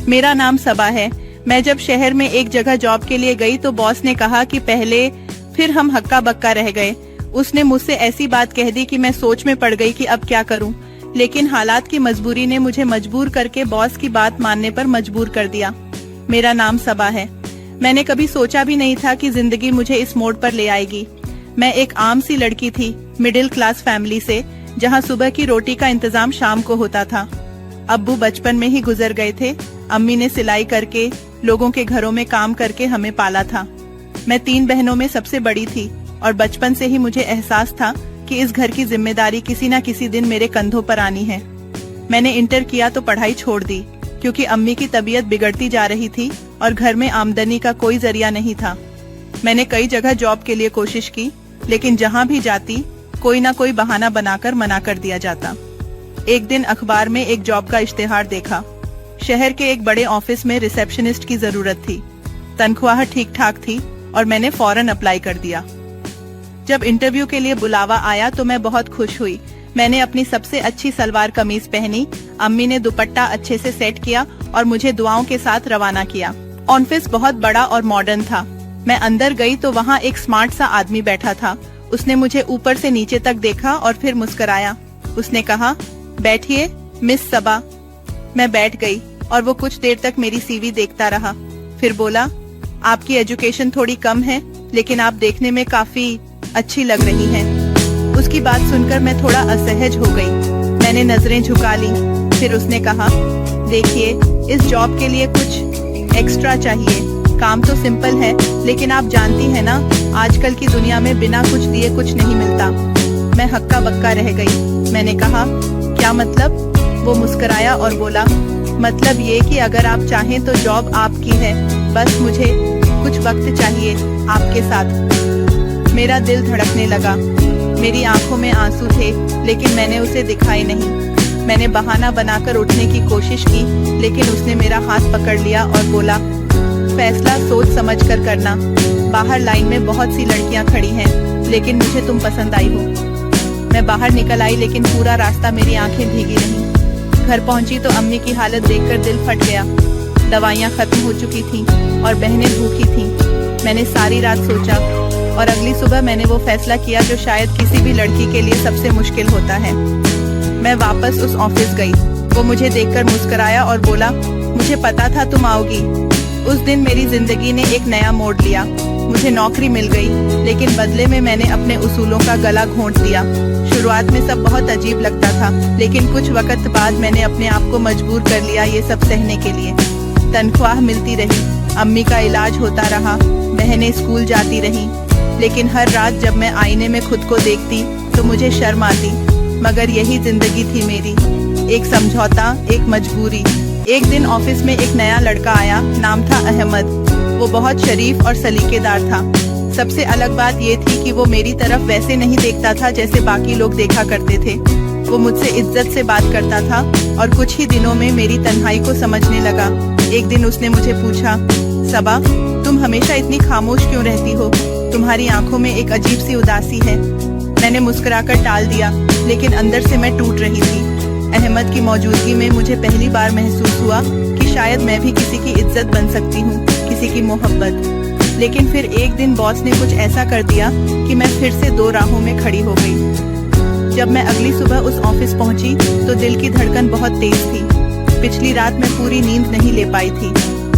मेरा नाम सबा है। मैं जब शहर में एक जगह जॉब के लिए गई तो बॉस ने कहा कि पहले, फिर हम हक्का बक्का रह गए। उसने मुझसे ऐसी बात कह दी कि मैं सोच में पड़ गई कि अब क्या करूं। लेकिन हालात की मजबूरी ने मुझे मजबूर करके बॉस की बात मानने पर मजबूर कर दिया। मेरा नाम सबा है। मैंने कभी सोचा भी नहीं था कि जिंदगी मुझे इस मोड़ पर ले आएगी। मैं एक आम सी लड़की थी, मिडिल क्लास फैमिली से, जहां सुबह की रोटी का इंतजाम शाम को होता था। अब्बू बचपन में ही गुजर गए थे। अम्मी ने सिलाई करके, लोगों के घरों में काम करके हमें पाला था। मैं 3 बहनों में सबसे बड़ी थी और बचपन से ही मुझे एहसास था कि इस घर की जिम्मेदारी किसी न किसी दिन मेरे कंधों पर आनी है। मैंने इंटर किया तो पढ़ाई छोड़ दी क्योंकि अम्मी की तबीयत बिगड़ती जा रही थी और घर में आमदनी का कोई जरिया नहीं था। मैंने कई जगह जॉब के लिए कोशिश की, लेकिन जहां भी जाती कोई ना कोई बहाना बनाकर मना कर दिया जाता। एक दिन अखबार में एक जॉब का इश्तेहार देखा। शहर के एक बड़े ऑफिस में रिसेप्शनिस्ट की जरूरत थी। तनख्वाह ठीक ठाक थी और मैंने फौरन अप्लाई कर दिया। जब इंटरव्यू के लिए बुलावा आया तो मैं बहुत खुश हुई। मैंने अपनी सबसे अच्छी सलवार कमीज पहनी। अम्मी ने दुपट्टा अच्छे से सेट किया और मुझे दुआओं के साथ रवाना किया। ऑफिस बहुत बड़ा और मॉडर्न था। मैं अंदर गई तो वहाँ एक स्मार्ट सा आदमी बैठा था। उसने मुझे ऊपर से नीचे तक देखा और फिर मुस्कुराया। उसने कहा, बैठिए मिस सबा। मैं बैठ गई और वो कुछ देर तक मेरी सीवी देखता रहा। फिर बोला, आपकी एजुकेशन थोड़ी कम है, लेकिन आप देखने में काफी अच्छी लग रही हैं। उसकी बात सुनकर मैं थोड़ा असहज हो गई। मैंने नजरें झुका ली। फिर उसने कहा, देखिए, इस जॉब के लिए कुछ एक्स्ट्रा चाहिए। काम तो सिंपल है, लेकिन आप जानती हैं ना, आजकल की दुनिया में बिना कुछ दिए कुछ नहीं मिलता। मैं हक्का बक्का रह गई। मैंने कहा, क्या मतलब? वो मुस्कुराया और बोला, मतलब ये कि अगर आप चाहें तो जॉब आपकी है, बस मुझे कुछ वक्त चाहिए आपके साथ। मेरा दिल धड़कने लगा। मेरी आंखों में आंसू थे, लेकिन मैंने उसे दिखाए नहीं। मैंने बहाना बनाकर उठने की कोशिश की, लेकिन उसने मेरा हाथ पकड़ लिया और बोला, फैसला सोच समझ कर करना। बाहर लाइन में बहुत सी लड़कियां खड़ी हैं, लेकिन मुझे तुम पसंद आई हो। मैं बाहर निकल आई, लेकिन पूरा रास्ता मेरी आंखें भीगी रहीं। घर पहुंची तो अम्मी की हालत देखकर दिल फट गया। दवाइयाँ खत्म हो चुकी थीं और बहनें भूखी थीं। मैंने सारी रात सोचा और अगली सुबह मैंने वो फैसला किया जो शायद किसी भी लड़की के लिए सबसे मुश्किल होता है। मैं वापस उस ऑफिस गई। वो मुझे देखकर मुस्कुराया और बोला, मुझे पता था तुम आओगी। उस दिन मेरी जिंदगी ने एक नया मोड़ लिया। मुझे नौकरी मिल गई, लेकिन बदले में मैंने अपने उसूलों का गला घोंट दिया। शुरुआत में सब बहुत अजीब लगता था, लेकिन कुछ वक्त बाद मैंने अपने आप को मजबूर कर लिया ये सब सहने के लिए। तनख्वाह मिलती रही, अम्मी का इलाज होता रहा, बहनें स्कूल जाती रहीं, लेकिन हर रात जब मैं आईने में खुद को देखती तो मुझे शर्म आती। मगर यही जिंदगी थी मेरी, एक समझौता, एक मजबूरी। एक दिन ऑफिस में एक नया लड़का आया, नाम था अहमद। वो बहुत शरीफ और सलीकेदार था। सबसे अलग बात ये थी कि वो मेरी तरफ वैसे नहीं देखता था जैसे बाकी लोग देखा करते थे। वो मुझसे इज्जत से बात करता था और कुछ ही दिनों में मेरी तन्हाई को समझने लगा। एक दिन उसने मुझे पूछा, सबा, तुम हमेशा इतनी खामोश क्यों रहती हो? तुम्हारी आंखों में एक अजीब सी उदासी है। मैंने मुस्कुराकर टाल दिया, लेकिन अंदर से मैं टूट रही थी। अहमद की मौजूदगी में मुझे पहली बार महसूस हुआ कि शायद मैं भी किसी की इज्जत बन सकती हूँ, किसी की मोहब्बत। लेकिन फिर एक दिन बॉस ने कुछ ऐसा कर दिया कि मैं फिर से 2 राहों में खड़ी हो गई। जब मैं अगली सुबह उस ऑफिस पहुंची तो दिल की धड़कन बहुत तेज थी। पिछली रात मैं पूरी नींद नहीं ले पाई थी।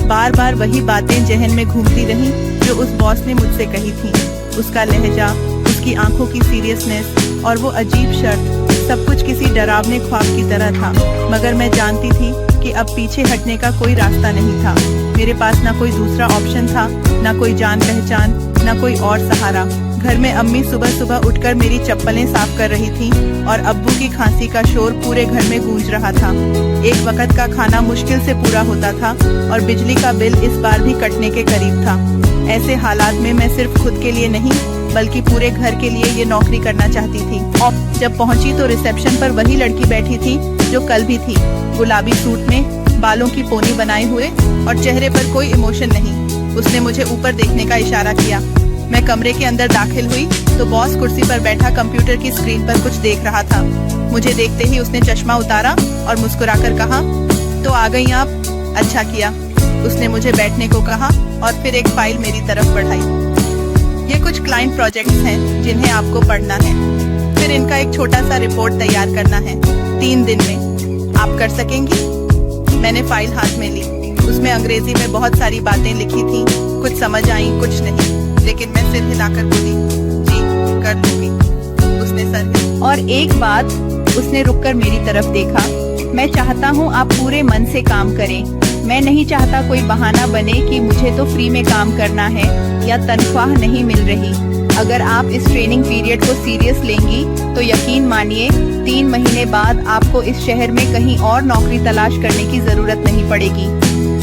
बार बार वही बातें जहन में घूमती रहीं जो उस बॉस ने मुझसे कही थी। उसका लहजा, उसकी आंखों की सीरियसनेस और वो अजीब शर्त, सब कुछ किसी डरावने ख्वाब की तरह था। मगर मैं जानती थी कि अब पीछे हटने का कोई रास्ता नहीं था। मेरे पास ना कोई दूसरा ऑप्शन था, ना कोई जान पहचान, ना कोई और सहारा। घर में अम्मी सुबह सुबह उठकर मेरी चप्पलें साफ कर रही थीं और अब्बू की खांसी का शोर पूरे घर में गूंज रहा था। एक वक्त का खाना मुश्किल से पूरा होता था और बिजली का बिल इस बार भी कटने के करीब था। ऐसे हालात में मैं सिर्फ खुद के लिए नहीं, बल्कि पूरे घर के लिए ये नौकरी करना चाहती थी। और जब पहुंची तो रिसेप्शन पर वही लड़की बैठी थी जो कल भी थी, गुलाबी सूट में, बालों की पोनी बनाए हुए और चेहरे पर कोई इमोशन नहीं। उसने मुझे ऊपर देखने का इशारा किया। मैं कमरे के अंदर दाखिल हुई तो बॉस कुर्सी पर बैठा कंप्यूटर की स्क्रीन पर कुछ देख रहा था। मुझे देखते ही उसने चश्मा उतारा और मुस्कुराकर कहा, तो आ गई आप? अच्छा किया। उसने मुझे बैठने को कहा और फिर एक फाइल मेरी तरफ बढ़ाई। ये कुछ क्लाइंट प्रोजेक्ट्स हैं जिन्हें आपको पढ़ना है, फिर इनका एक छोटा सा रिपोर्ट तैयार करना है 3 दिन में। आप कर सकेंगी? मैंने फाइल हाथ में ली। उसमें अंग्रेजी में बहुत सारी बातें लिखी थी, कुछ समझ आई कुछ नहीं, लेकिन मैं सिर हिलाकर बोली, जी कर दूंगी। उसने सर हिलाया। और एक बात, उसने रुककर मेरी तरफ देखा, मैं चाहता हूँ आप पूरे मन से काम करें। मैं नहीं चाहता कोई बहाना बने कि मुझे तो फ्री में काम करना है या तनख्वाह नहीं मिल रही। अगर आप इस ट्रेनिंग पीरियड को सीरियस लेंगी तो यकीन मानिए 3 महीने बाद आपको इस शहर में कहीं और नौकरी तलाश करने की जरूरत नहीं पड़ेगी।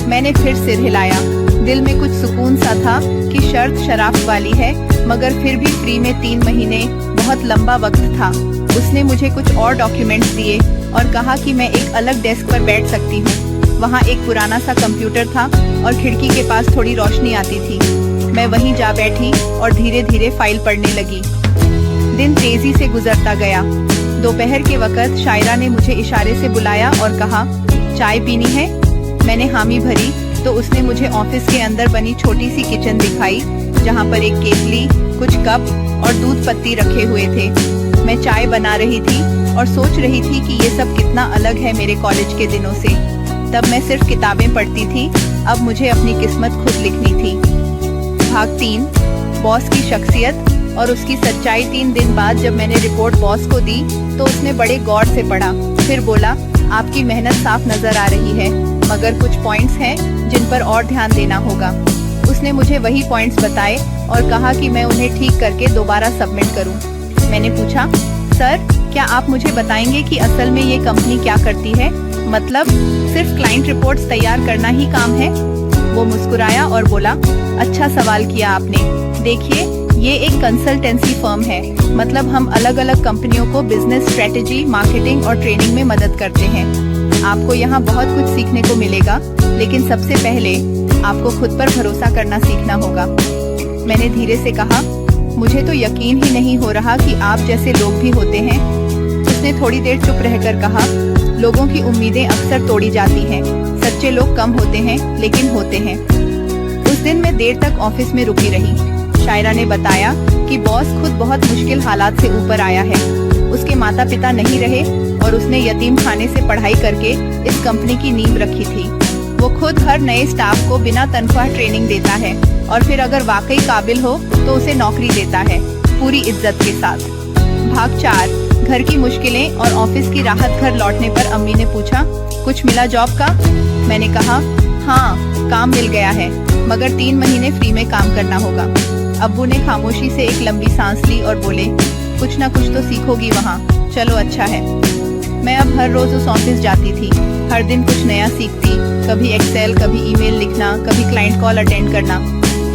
मैंने फिर सिर हिलाया। दिल में कुछ सुकून सा था कि शर्त शराफ वाली है, मगर फिर भी फ्री में 3 महीने बहुत लंबा वक्त था। उसने मुझे कुछ और डॉक्यूमेंट्स दिए और कहा कि मैं एक अलग डेस्क पर बैठ सकती हूँ। वहाँ एक पुराना सा कंप्यूटर था और खिड़की के पास थोड़ी रोशनी आती थी। मैं वहीं जा बैठी और धीरे धीरे फाइल पढ़ने लगी। दिन तेजी से गुजरता गया। दोपहर के वक्त शायरा ने मुझे इशारे से बुलाया और कहा, चाय पीनी है? मैंने हामी भरी तो उसने मुझे ऑफिस के अंदर बनी छोटी सी किचन दिखाई, जहाँ पर एक केतली, कुछ कप और दूध पत्ती रखे हुए थे। मैं चाय बना रही थी और सोच रही थी कि ये सब कितना अलग है मेरे कॉलेज के दिनों से। तब मैं सिर्फ किताबें पढ़ती थी, अब मुझे अपनी किस्मत खुद लिखनी थी। भाग 3, बॉस की शख्सियत और उसकी सच्चाई। 3 दिन बाद जब मैंने रिपोर्ट बॉस को दी तो उसने बड़े गौर से पढ़ा, फिर बोला, आपकी मेहनत साफ नजर आ रही है, मगर कुछ पॉइंट्स हैं जिन पर और ध्यान देना होगा। उसने मुझे वही पॉइंट्स बताए और कहा कि मैं उन्हें ठीक करके दोबारा सबमिट करूं। मैंने पूछा, सर क्या आप मुझे बताएंगे कि असल में ये कंपनी क्या करती है? मतलब सिर्फ क्लाइंट रिपोर्ट्स तैयार करना ही काम है? वो मुस्कुराया और बोला, अच्छा सवाल किया आपने। देखिए, ये एक कंसल्टेंसी फर्म है, मतलब हम अलग अलग कंपनियों को बिजनेस स्ट्रेटेजी, मार्केटिंग और ट्रेनिंग में मदद करते हैं। आपको यहाँ बहुत कुछ सीखने को मिलेगा, लेकिन सबसे पहले आपको खुद पर भरोसा करना सीखना होगा। मैंने धीरे से कहा, मुझे तो यकीन ही नहीं हो रहा कि आप जैसे लोग भी होते हैं। उसने थोड़ी देर चुप रहकर कहा, लोगों की उम्मीदें अक्सर तोड़ी जाती हैं। सच्चे लोग कम होते हैं, लेकिन होते हैं। उस दिन मैं देर तक ऑफिस में रुकी रही। शायरा ने बताया कि बॉस खुद बहुत मुश्किल हालात से ऊपर आया है। उसके माता पिता नहीं रहे और उसने यतीम खाने से पढ़ाई करके इस कंपनी की नींव रखी थी। वो खुद हर नए स्टाफ को बिना तनख्वाह ट्रेनिंग देता है और फिर अगर वाकई काबिल हो तो उसे नौकरी देता है, पूरी इज्जत के साथ। भाग 4, घर की मुश्किलें और ऑफिस की राहत। घर लौटने पर अम्मी ने पूछा, कुछ मिला जॉब का? मैंने कहा, हाँ काम मिल गया है, मगर 3 महीने फ्री में काम करना होगा। अब्बू ने खामोशी से एक लंबी सांस ली और बोले, कुछ ना कुछ तो सीखोगी वहाँ, चलो अच्छा है। मैं अब हर रोज उस ऑफिस जाती थी, हर दिन कुछ नया सीखती, कभी एक्सेल, कभी ईमेल लिखना, कभी क्लाइंट कॉल अटेंड करना।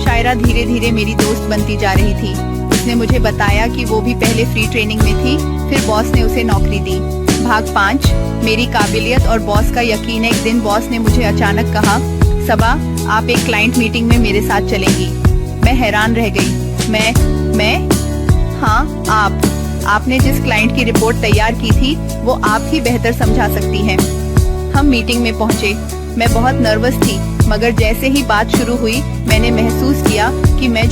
शायरा धीरे धीरे मेरी दोस्त बनती जा रही थी। उसने मुझे बताया कि वो भी पहले फ्री ट्रेनिंग में थी, फिर बॉस ने उसे नौकरी दी। भाग 5, मेरी काबिलियत और बॉस का यकीन। एक दिन बॉस ने मुझे अचानक कहा, सबा आप एक क्लाइंट मीटिंग में मेरे साथ चलेंगी। मैं हैरान रह गई। मैं? हाँ आपने जिस क्लाइंट की रिपोर्ट तैयार की थी वो आप ही बेहतर समझा सकती हैं। हम मीटिंग में पहुंचे। मैं बहुत नर्वस थी, मगर जैसे ही बात शुरू हुई मैंने महसूस किया कि मैं जो